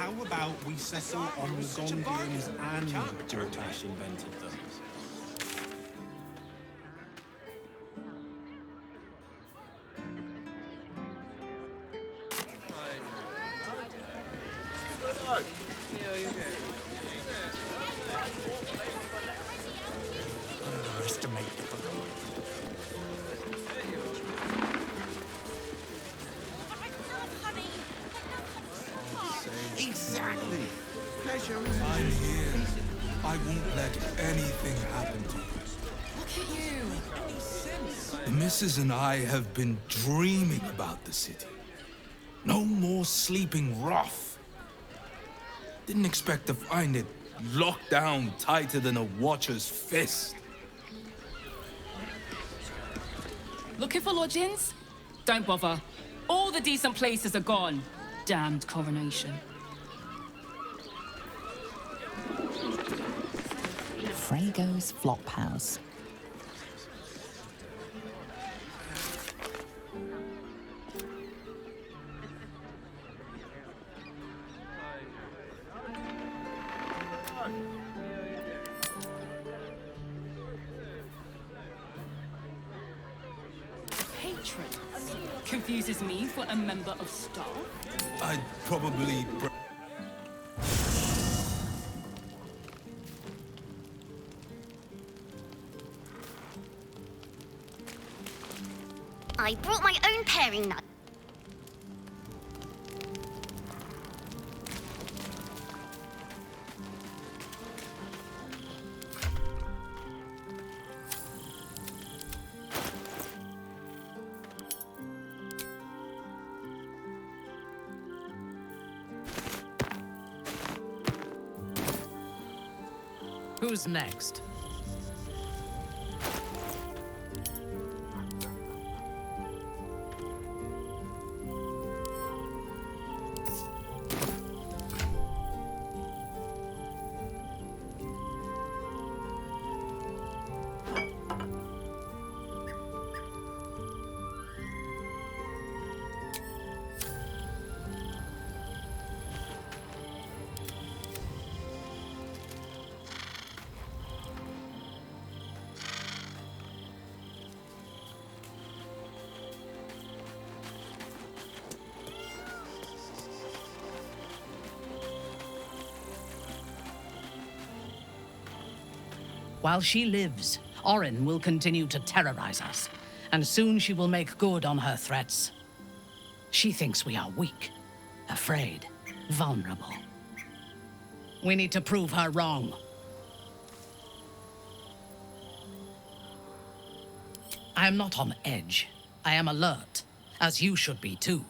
How about we settle on the Gondians and Jortash invented them? Underestimate difficulty. Exactly. Pleasure is I'm here. I won't let anything happen to you. Look at you. The missus and I have been dreaming about the city. No more sleeping rough. Didn't expect to find it locked down tighter than a watcher's fist. Looking for lodgings? Don't bother. All the decent places are gone. Damned coronation. Fraygo's Flophouse. Patron. Confuses me for a member of staff. I'd probably... I brought my own pairing nut. Who's next? While she lives, Orin will continue to terrorize us, and soon she will make good on her threats. She thinks we are weak, afraid, vulnerable. We need to prove her wrong. I am not on edge. I am alert, as you should be too.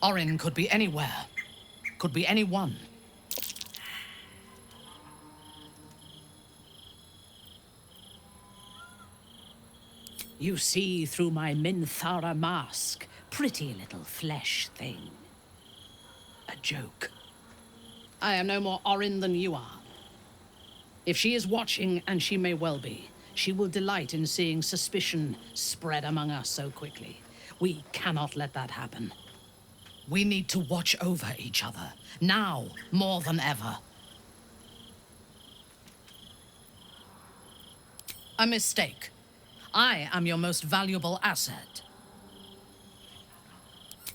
Orin could be anywhere, could be anyone. You see through my Minthara mask, pretty little flesh thing. A joke. I am no more Orin than you are. If she is watching, and she may well be, she will delight in seeing suspicion spread among us so quickly. We cannot let that happen. We need to watch over each other, now more than ever. A mistake. I am your most valuable asset.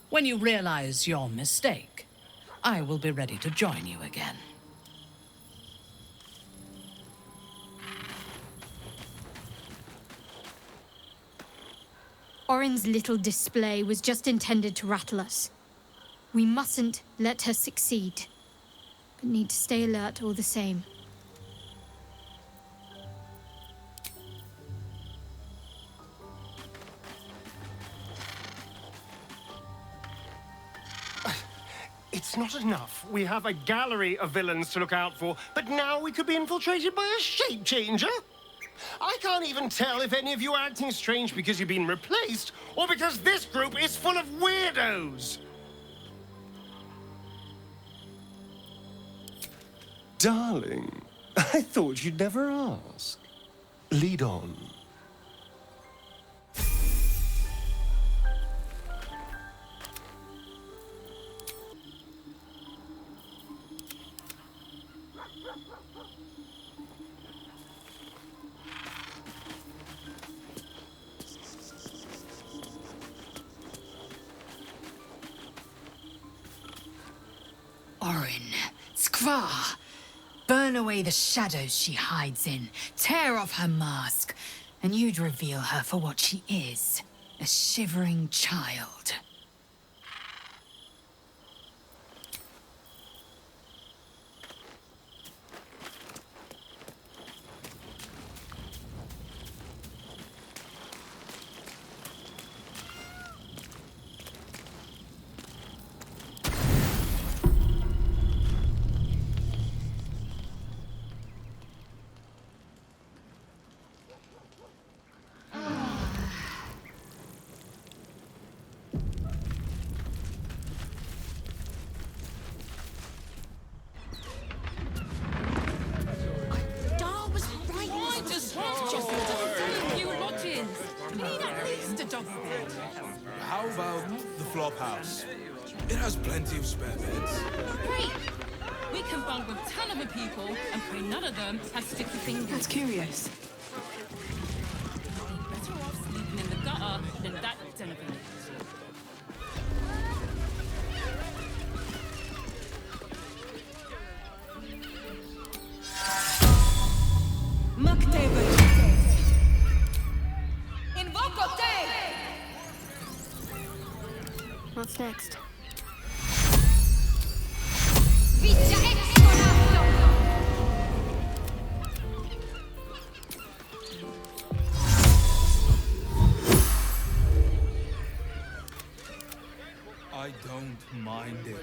When you realize your mistake, I will be ready to join you again. Orin's little display was just intended to rattle us. We mustn't let her succeed, but need to stay alert all the same. It's not enough. We have a gallery of villains to look out for, but now we could be infiltrated by a shape changer? I can't even tell if any of you are acting strange because you've been replaced, or because this group is full of weirdos. Darling, I thought you'd never ask. Lead on. Orin. Skra! Burn away the shadows she hides in. Tear off her mask. And you'd reveal her for what she is. A shivering child. How about the Flophouse? It has plenty of spare beds. Great! We can bunk with 10 other people and pray none of them have sticky fingers. That's curious. Better off sleeping in the gutter than that den of idiots. What's next? I don't mind it.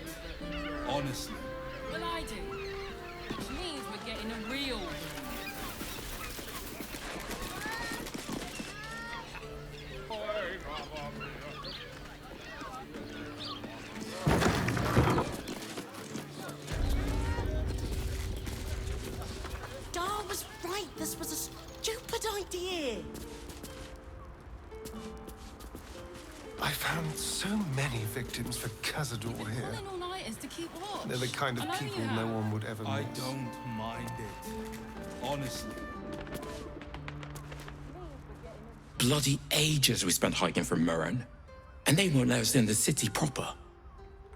Honestly. Well, I do. Which means we're getting a real one. Dar was right. This was a stupid idea. I found so many victims for Cazador here. Pulling all-nighters to keep watch. They're the kind of I know people you no have. one would ever I miss. don't mind it. Honestly. Bloody ages we spent hiking from Murren. And they won't let us in the city proper.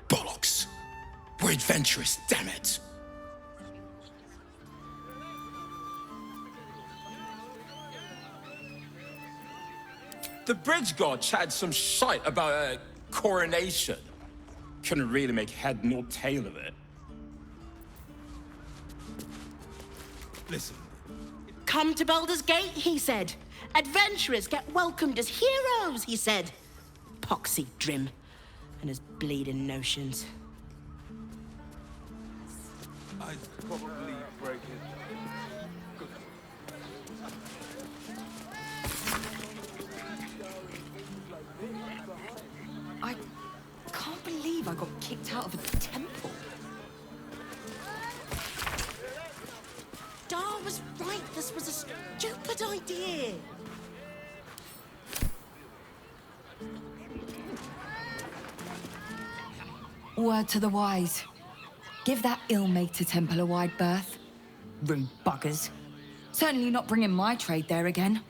Bollocks. We're adventurous, damn it. The bridge god chatted some shite about a coronation. Couldn't really make head nor tail of it. Listen. Come to Baldur's Gate, he said. Adventurers get welcomed as heroes, he said. Poxy Drim and his bleeding notions. I'd probably break it. I can't believe I got kicked out of a temple. Dar was right. This was a stupid idea. Word to the wise. Give that ill-mated temple a wide berth. Rude buggers. Certainly not bringing my trade there again.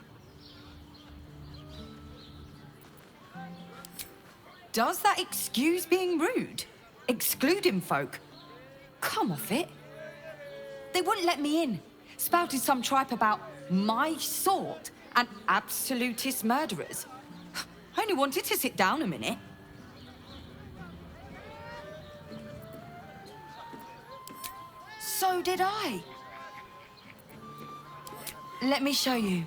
Does that excuse being rude? Excluding folk? Come off it. They wouldn't let me in. Spouted some tripe about my sort and absolutist murderers. I only wanted to sit down a minute. So did I. Let me show you.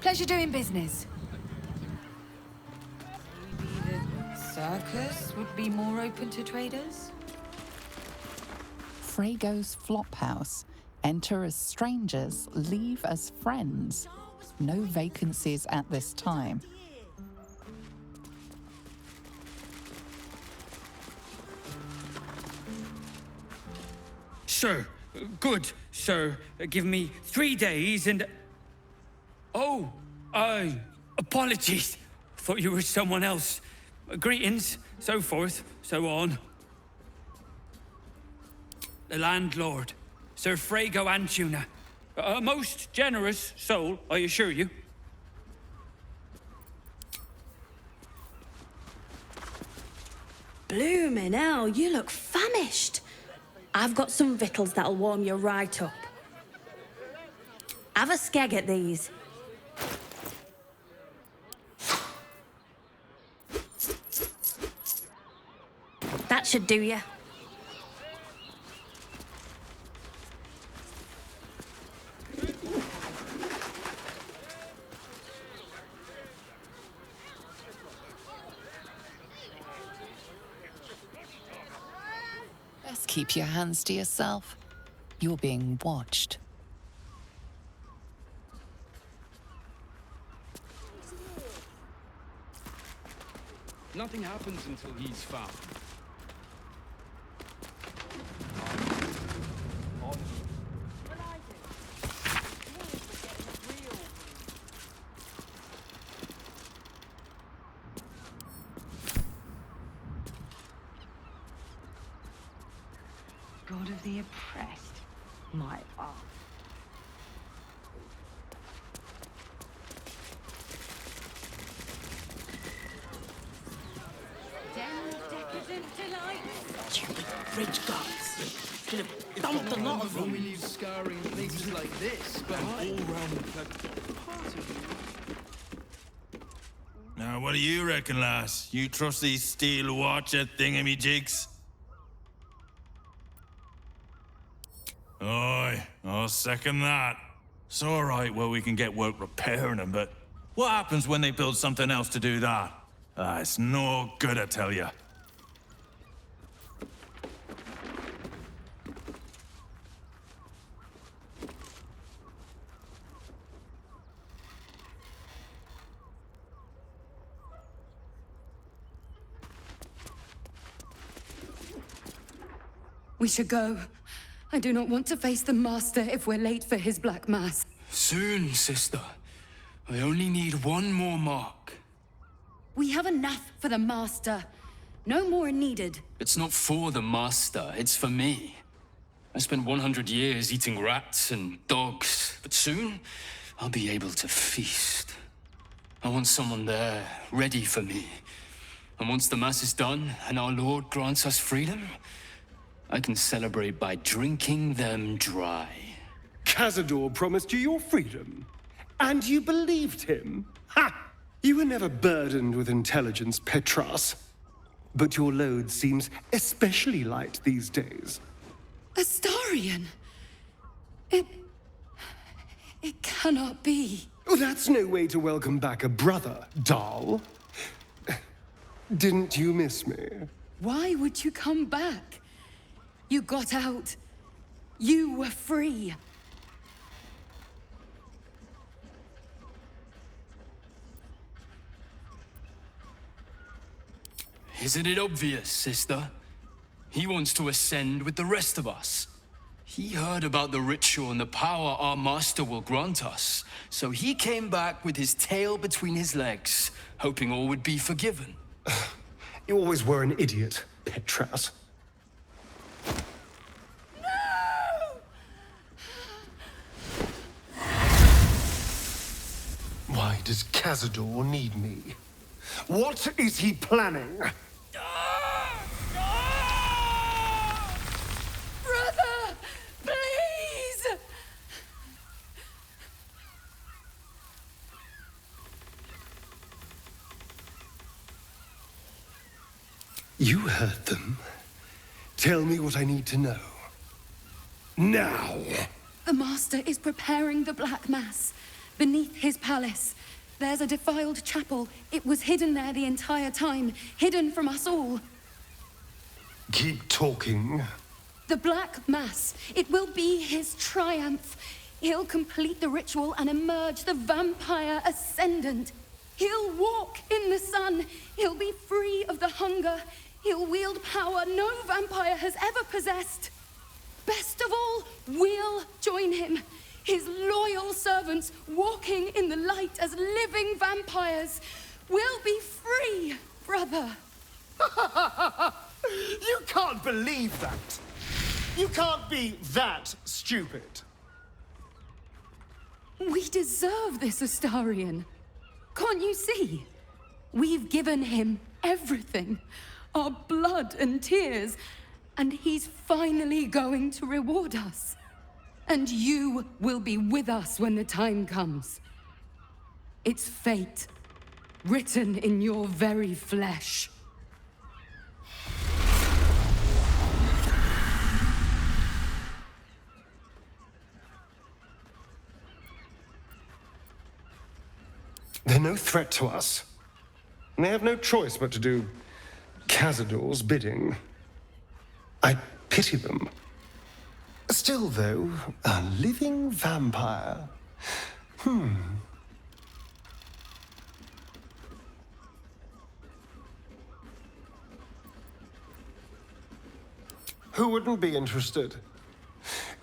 Pleasure doing business. Maybe the circus would be more open to traders? Fraygo's Flophouse. Enter as strangers, leave as friends. No vacancies at this time. Sir, good, sir. Give me 3 days and... Oh, apologies. Thought you were someone else. Greetings, so forth, so on. The landlord, Sir Fraygo Antuna. A most generous soul, I assure you. Bloomin' hell, you look famished. I've got some victuals that'll warm you right up. Have a skeg at these. That should do you. Best keep your hands to yourself. You're being watched. Nothing happens until he's found. God of the oppressed, my art. Stupid bridge guards. Could have dumped a lot of them. We leave scouring places like this, but all round Now, what do you reckon, lass? You trust these steel watcher thingamajigs? Aye, I'll second that. It's all right where we can get work repairing them, but what happens when they build something else to do that? It's no good, I tell you. We should go. I do not want to face the Master if we're late for his Black Mass. Soon, sister. I only need one more mark. We have enough for the Master. No more are needed. It's not for the Master, it's for me. I spent 100 years eating rats and dogs, but soon I'll be able to feast. I want someone there, ready for me. And once the Mass is done and our Lord grants us freedom, I can celebrate by drinking them dry. Cazador promised you your freedom, and you believed him? Ha! You were never burdened with intelligence, Petras. But your load seems especially light these days. Astarion! It cannot be. Oh, that's no way to welcome back a brother, doll. Didn't you miss me? Why would you come back? You got out. You were free. Isn't it obvious, sister? He wants to ascend with the rest of us. He heard about the ritual and the power our master will grant us, so he came back with his tail between his legs, hoping all would be forgiven. You always were an idiot, Petras. Why does Cazador need me? What is he planning? Brother! Please! You heard them. Tell me what I need to know. Now! The Master is preparing the Black Mass. Beneath his palace, there's a defiled chapel. It was hidden there the entire time, hidden from us all. Keep talking. The Black Mass, it will be his triumph. He'll complete the ritual and emerge the vampire ascendant. He'll walk in the sun. He'll be free of the hunger. He'll wield power no vampire has ever possessed. Best of all, we'll join him. His loyal servants walking in the light as living vampires. We'll be free, brother. You can't believe that. You can't be that stupid. We deserve this, Astarion. Can't you see? We've given him everything. Our blood and tears. And he's finally going to reward us. And you will be with us when the time comes. It's fate, written in your very flesh. They're no threat to us. And they have no choice but to do Cazador's bidding. I pity them. Still, though, a living vampire. Who wouldn't be interested?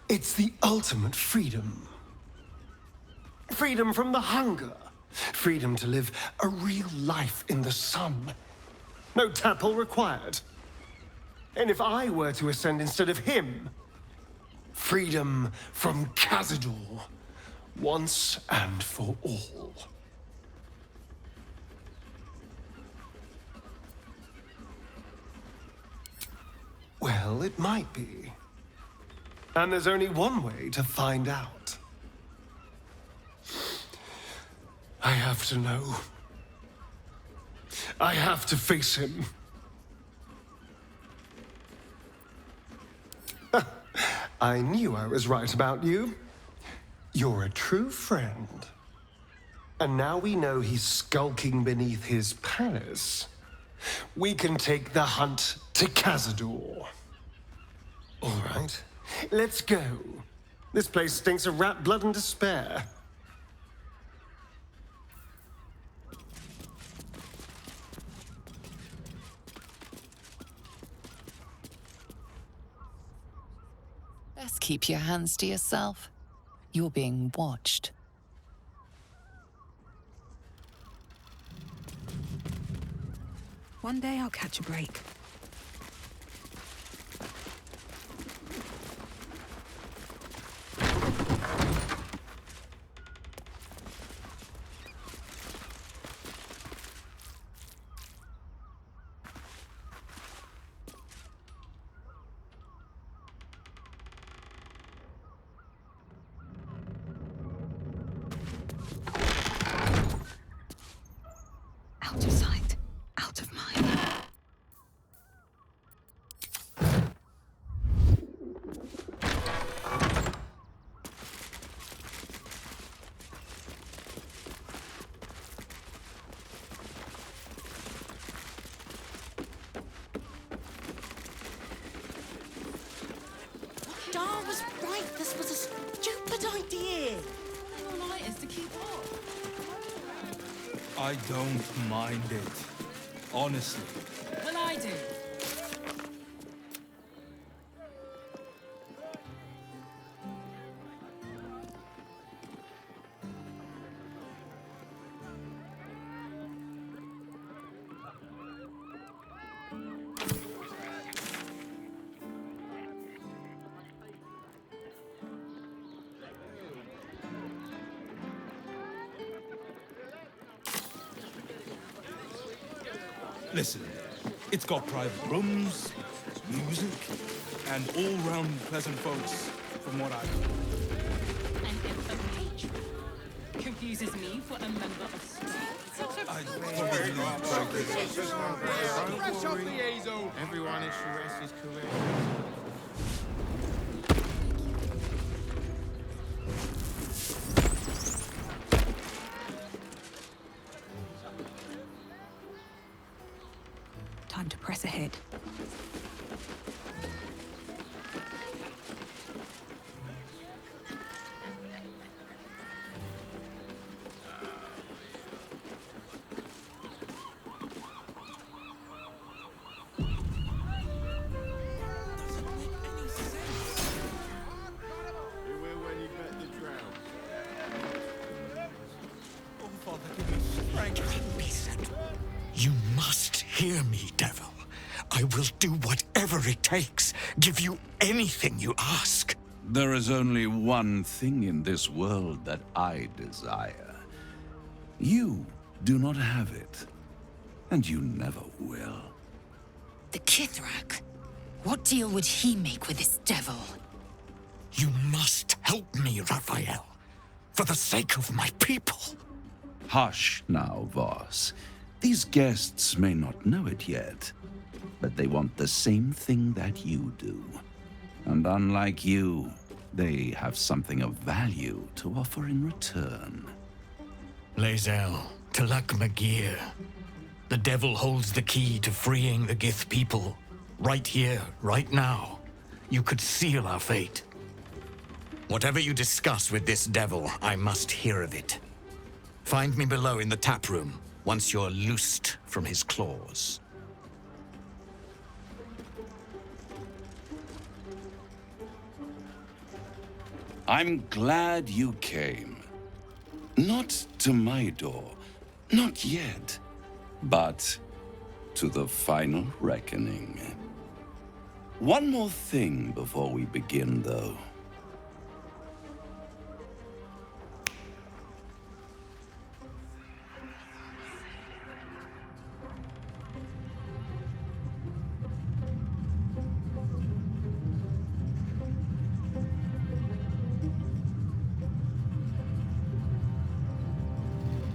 It's the ultimate freedom. Freedom from the hunger. Freedom to live a real life in the sun. No tapple required. And if I were to ascend instead of him, freedom from Cazador, once and for all. Well, it might be. And there's only one way to find out. I have to know. I have to face him. I knew I was right about you. You're a true friend. And now we know he's skulking beneath his palace. We can take the hunt to Cazador. All right, let's go. This place stinks of rat blood and despair. Best keep your hands to yourself. You're being watched. One day I'll catch a break. Out of sight, out of mind. Dar was right. This was a stupid idea. All right is to keep up. I don't mind it. Honestly. Well, I do. Listen, it's got private rooms, music, and all-round pleasant folks, from what I know. And if a patron confuses me for a member of Everyone is correct. Time to press ahead. You must hear me, devil. I will do whatever it takes, give you anything you ask. There is only one thing in this world that I desire. You do not have it, and you never will. The Kithrak? What deal would he make with this devil? You must help me, Raphael. For the sake of my people. Hush now, Voss. These guests may not know it yet, but they want the same thing that you do. And unlike you, they have something of value to offer in return. Lae'zel, Talak Magir. The devil holds the key to freeing the Gith people. Right here, right now. You could seal our fate. Whatever you discuss with this devil, I must hear of it. Find me below in the tap room, once you're loosed from his claws. I'm glad you came. Not to my door, not yet, but to the final reckoning. One more thing before we begin, though.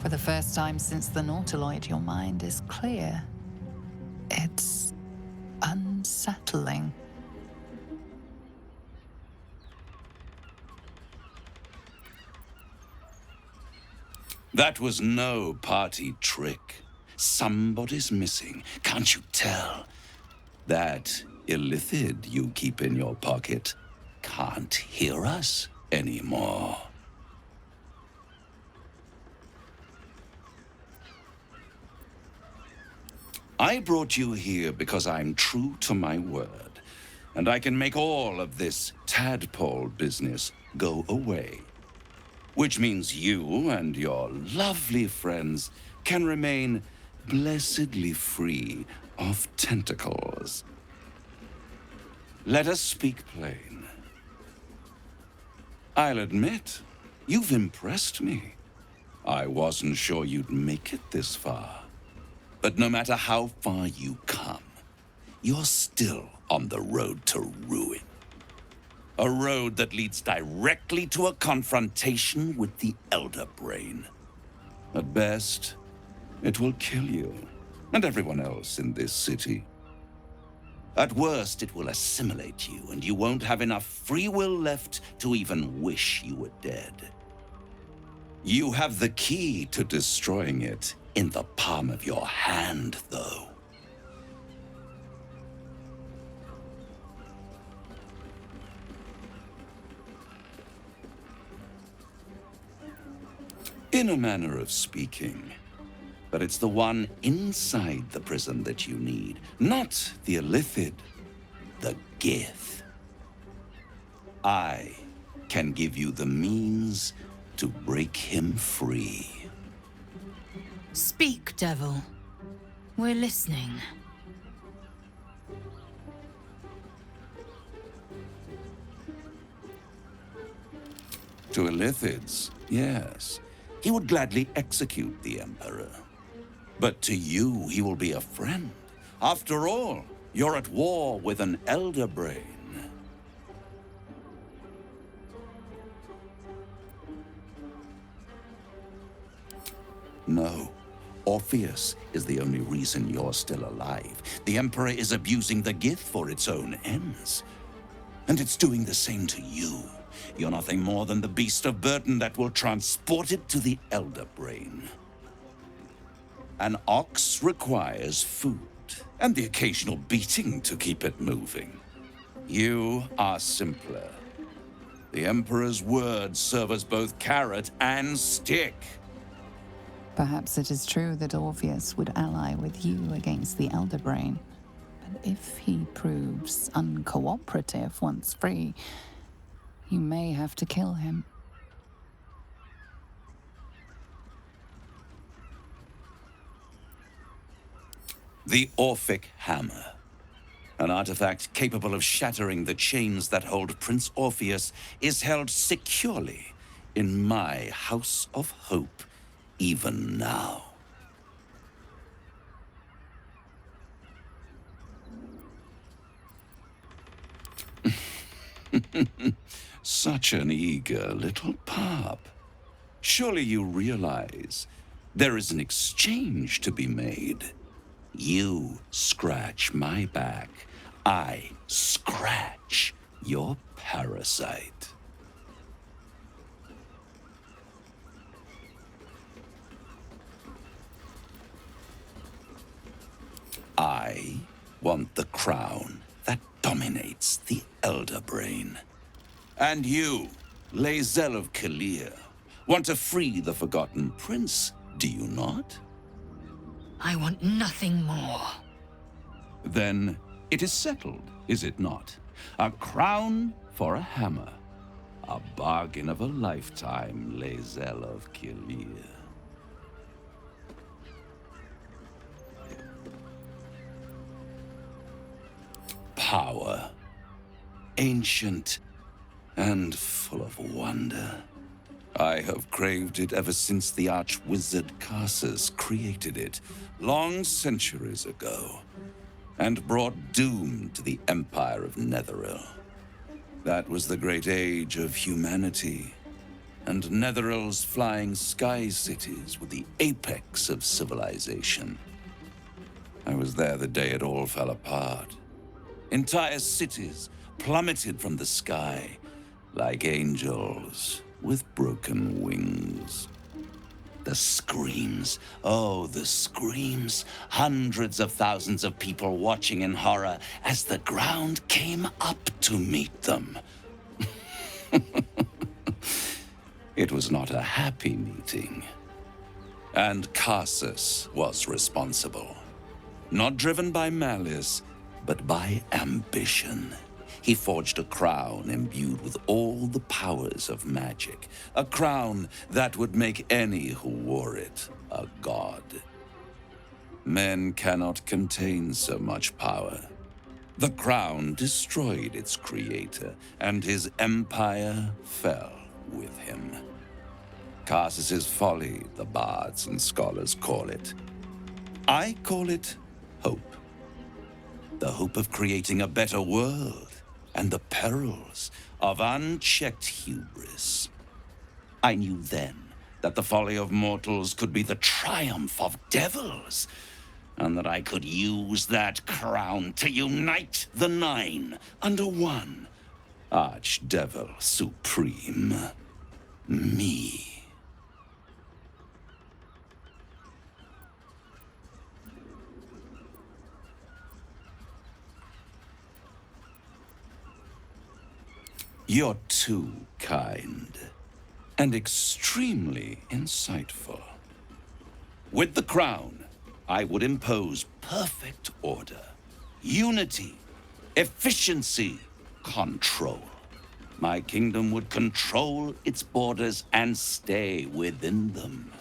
For the first time since the Nautiloid, your mind is clear. It's unsettling. That was no party trick. Somebody's missing, can't you tell? That illithid you keep in your pocket can't hear us anymore. I brought you here because I'm true to my word, and I can make all of this tadpole business go away. Which means you and your lovely friends can remain blessedly free of tentacles. Let us speak plain. I'll admit, you've impressed me. I wasn't sure you'd make it this far. But no matter how far you come, you're still on the road to ruin. A road that leads directly to a confrontation with the Elder Brain. At best, it will kill you, and everyone else in this city. At worst, it will assimilate you, and you won't have enough free will left to even wish you were dead. You have the key to destroying it in the palm of your hand, though. In a manner of speaking. But it's the one inside the prison that you need, not the illithid, the Gith. I can give you the means to break him free. Speak, devil. We're listening. To illithids, yes. He would gladly execute the Emperor. But to you, he will be a friend. After all, you're at war with an Elder Brain. No. Orpheus is the only reason you're still alive. The Emperor is abusing the Gith for its own ends. And it's doing the same to you. You're nothing more than the beast of burden that will transport it to the Elder Brain. An ox requires food, and the occasional beating to keep it moving. You are simpler. The Emperor's words serve as both carrot and stick. Perhaps it is true that Orpheus would ally with you against the Elder Brain. But if he proves uncooperative once free, you may have to kill him. The Orphic Hammer. An artifact capable of shattering the chains that hold Prince Orpheus is held securely in my House of Hope, even now. Such an eager little pup. Surely you realize there is an exchange to be made. You scratch my back, I scratch your parasite. I want the crown that dominates the Elder Brain. And you, Lae'zel of Kalir, want to free the Forgotten Prince, do you not? I want nothing more. Then it is settled, is it not? A crown for a hammer. A bargain of a lifetime, Lae'zel of Kalir. Power. Ancient and full of wonder. I have craved it ever since the arch-wizard Karsus created it, long centuries ago, and brought doom to the Empire of Netheril. That was the great age of humanity, and Netheril's flying sky cities were the apex of civilization. I was there the day it all fell apart. Entire cities plummeted from the sky like angels with broken wings. The screams, oh, the screams. Hundreds of thousands of people watching in horror as the ground came up to meet them. It was not a happy meeting. And Karsus was responsible. Not driven by malice, but by ambition. He forged a crown imbued with all the powers of magic. A crown that would make any who wore it a god. Men cannot contain so much power. The crown destroyed its creator, and his empire fell with him. Karsus's folly, the bards and scholars call it. I call it hope. The hope of creating a better world, and the perils of unchecked hubris. I knew then that the folly of mortals could be the triumph of devils, and that I could use that crown to unite the Nine under one Archdevil Supreme, me. You're too kind, and extremely insightful. With the crown, I would impose perfect order, unity, efficiency, control. My kingdom would control its borders and stay within them.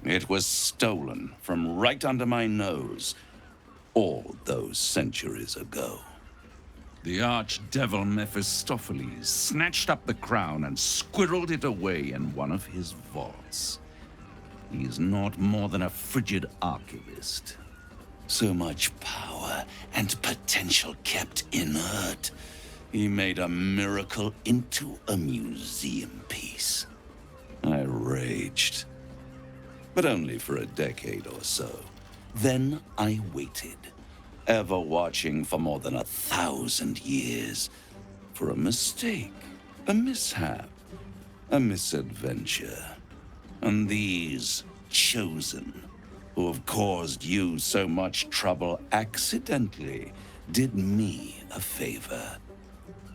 It was stolen from right under my nose all those centuries ago. The archdevil Mephistopheles snatched up the crown and squirreled it away in one of his vaults. He's not more than a frigid archivist. So much power and potential kept inert. He made a miracle into a museum piece. I raged, but only for a decade or so. Then I waited, ever watching for more than 1,000 years, for a mistake, a mishap, a misadventure. And these chosen, who have caused you so much trouble accidentally, did me a favor.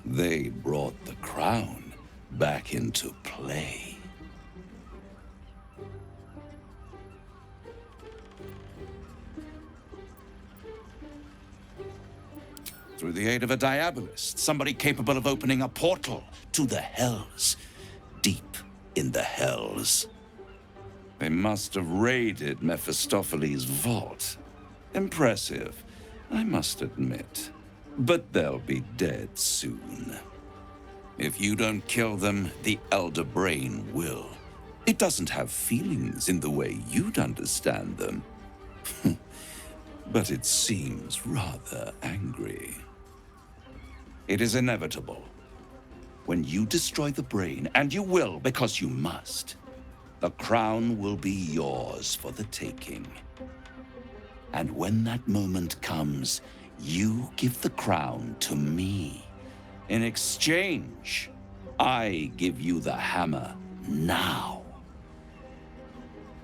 They brought the crown back into play. Through the aid of a diabolist, somebody capable of opening a portal to the Hells, deep in the Hells. They must have raided Mephistopheles' vault. Impressive, I must admit. But they'll be dead soon. If you don't kill them, the Elder Brain will. It doesn't have feelings in the way you'd understand them. But it seems rather angry. It is inevitable. When you destroy the brain, and you will because you must, the crown will be yours for the taking. And when that moment comes, you give the crown to me. In exchange, I give you the hammer now.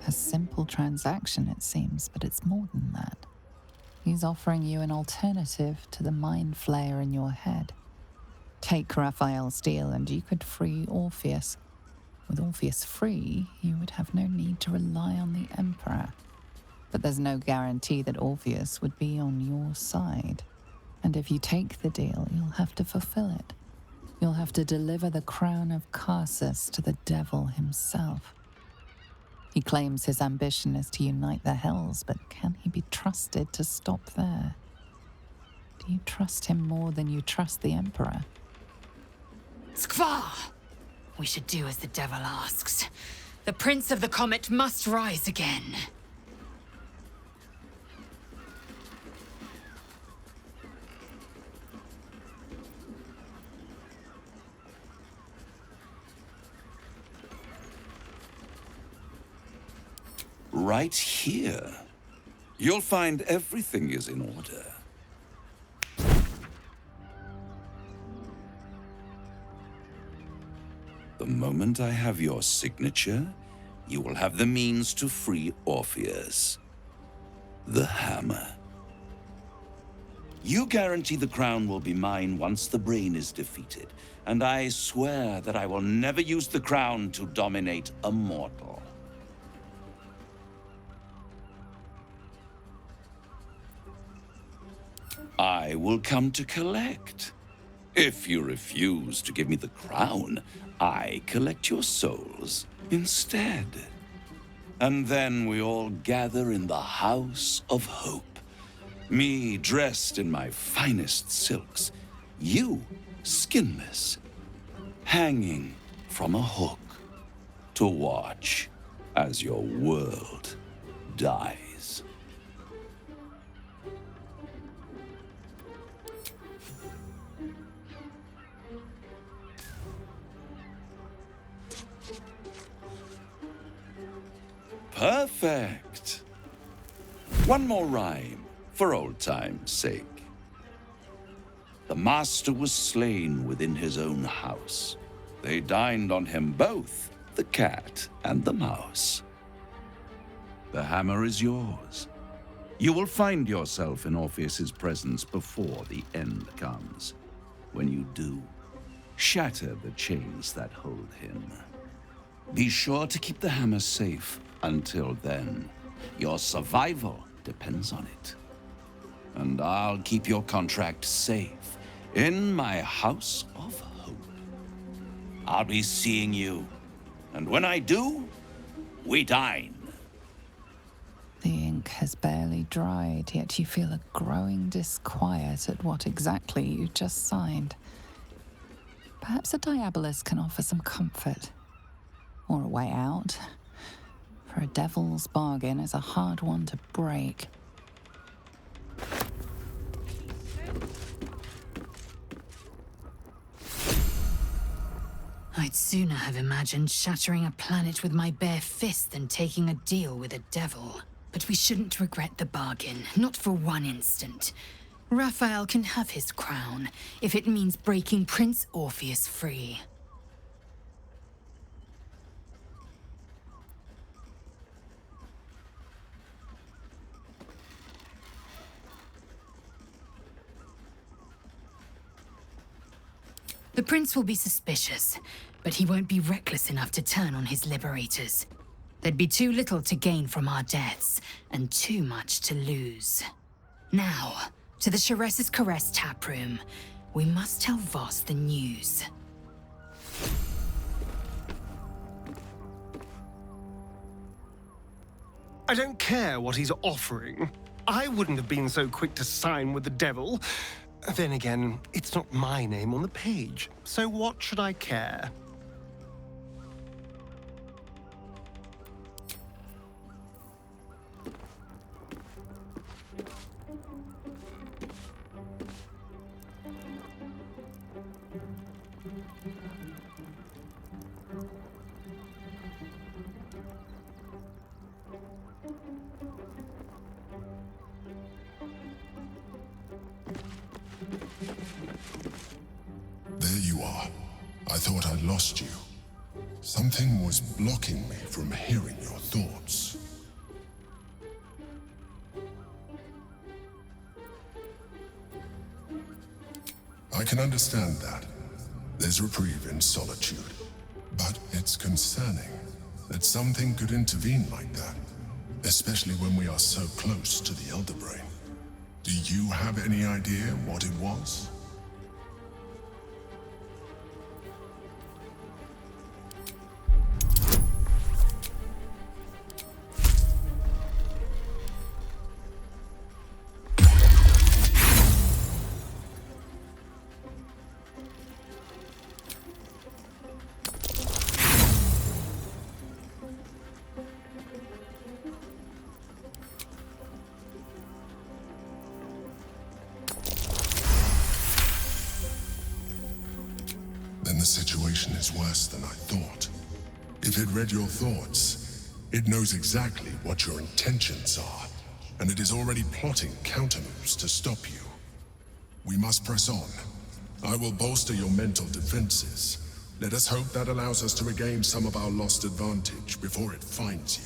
A simple transaction, it seems, but it's more than that. He's offering you an alternative to the mind flayer in your head. Take Raphael's deal and you could free Orpheus. With Orpheus free, you would have no need to rely on the Emperor. But there's no guarantee that Orpheus would be on your side. And if you take the deal, you'll have to fulfill it. You'll have to deliver the crown of Carsus to the devil himself. He claims his ambition is to unite the Hells, but can he be trusted to stop there? Do you trust him more than you trust the Emperor? Skvar! We should do as the devil asks. The Prince of the Comet must rise again. Right here. You'll find everything is in order. The moment I have your signature, you will have the means to free Orpheus. The hammer. You guarantee the crown will be mine once the brain is defeated, and I swear that I will never use the crown to dominate a mortal. I will come to collect. If you refuse to give me the crown, I collect your souls instead. And then we all gather in the House of Hope. Me dressed in my finest silks, you skinless, hanging from a hook to watch as your world dies. Perfect. One more rhyme, for old time's sake. The master was slain within his own house. They dined on him both, the cat and the mouse. The hammer is yours. You will find yourself in Orpheus's presence before the end comes. When you do, shatter the chains that hold him. Be sure to keep the hammer safe. Until then, your survival depends on it. And I'll keep your contract safe in my House of Hope. I'll be seeing you, and when I do, we dine. The ink has barely dried, yet you feel a growing disquiet at what exactly you just signed. Perhaps a Diabolus can offer some comfort, or a way out. For a devil's bargain is a hard one to break. I'd sooner have imagined shattering a planet with my bare fist than taking a deal with a devil. But we shouldn't regret the bargain, not for one instant. Raphael can have his crown, if it means breaking Prince Orpheus free. The prince will be suspicious, but he won't be reckless enough to turn on his liberators. There'd be too little to gain from our deaths, and too much to lose. Now, to the Chares's Caress taproom. We must tell Voss the news. I don't care what he's offering. I wouldn't have been so quick to sign with the devil. Then again, it's not my name on the page, so what should I care? There you are. I thought I'd lost you. Something was blocking me from hearing your thoughts. I can understand that. There's reprieve in solitude. But it's concerning that something could intervene like that, especially when we are so close to the Elder Brain. Do you have any idea what it was? Then the situation is worse than I thought. If it read your thoughts, it knows exactly what your intentions are, and it is already plotting countermoves to stop you. We must press on. I will bolster your mental defenses. Let us hope that allows us to regain some of our lost advantage before it finds you.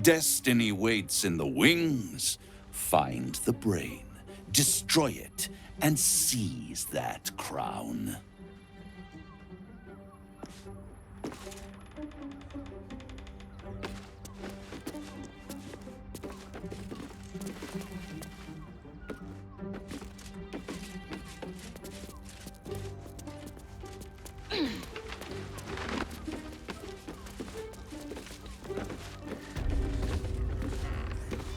Destiny waits in the wings. Find the brain, destroy it, and seize that crown.